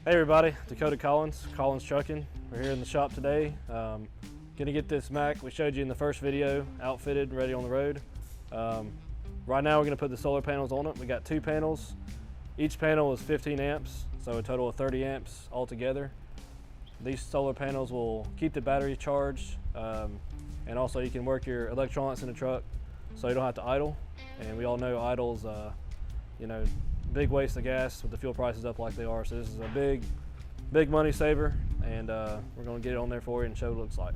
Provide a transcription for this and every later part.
Hey everybody, Dakota Collins, Collins Trucking. We're here in the shop today. Gonna get this Mack we showed you in the first video outfitted, ready on the road. Right now we're gonna put the solar panels on it. We got 2 panels. Each panel is 15 amps, so a total of 30 amps altogether. These solar panels will keep the battery charged, and also you can work your electronics in the truck so you don't have to idle. And we all know idle's big waste of gas with the fuel prices up like they are. So this is a big money saver, and we're gonna get it on there for you and show what it looks like.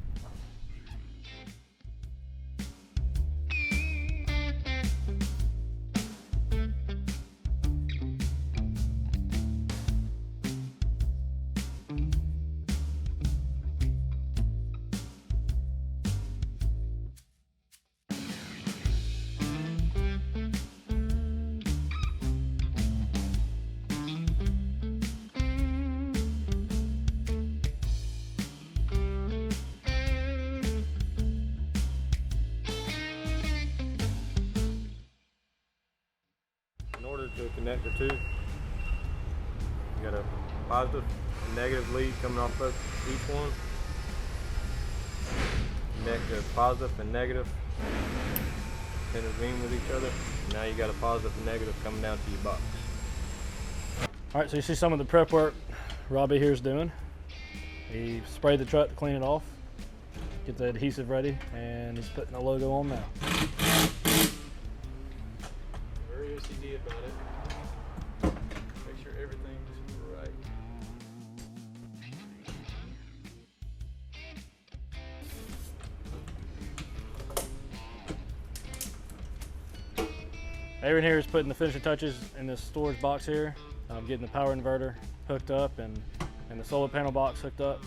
In order to connect the two, you got a positive and negative lead coming off of each one. Connect the positive and negative, intervene with each other. Now you got a positive and negative coming down to your box. All right, so you see some of the prep work Robbie here is doing. He sprayed the truck to clean it off, get the adhesive ready, and he's putting the logo on now. Very OCD about it. Make sure everything's right. Aaron here is putting the finishing touches in this storage box here, getting the power inverter hooked up and the solar panel box hooked up.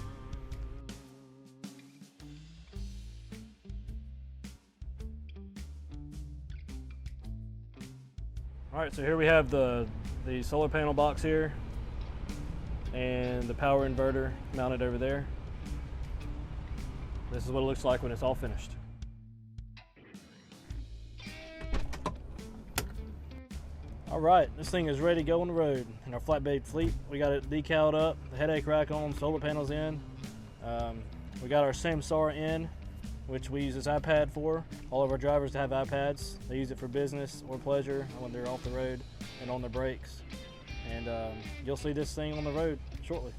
All right, so here we have the solar panel box here and the power inverter mounted over there. This is what it looks like when it's all finished. All right, this thing is ready to go on the road in our flatbed fleet. We got it decaled up, the headache rack on, solar panels in. We got our Samsara in, which we use this iPad for. All of our drivers have iPads. They use it for business or pleasure when they're off the road and on their breaks. And you'll see this thing on the road shortly.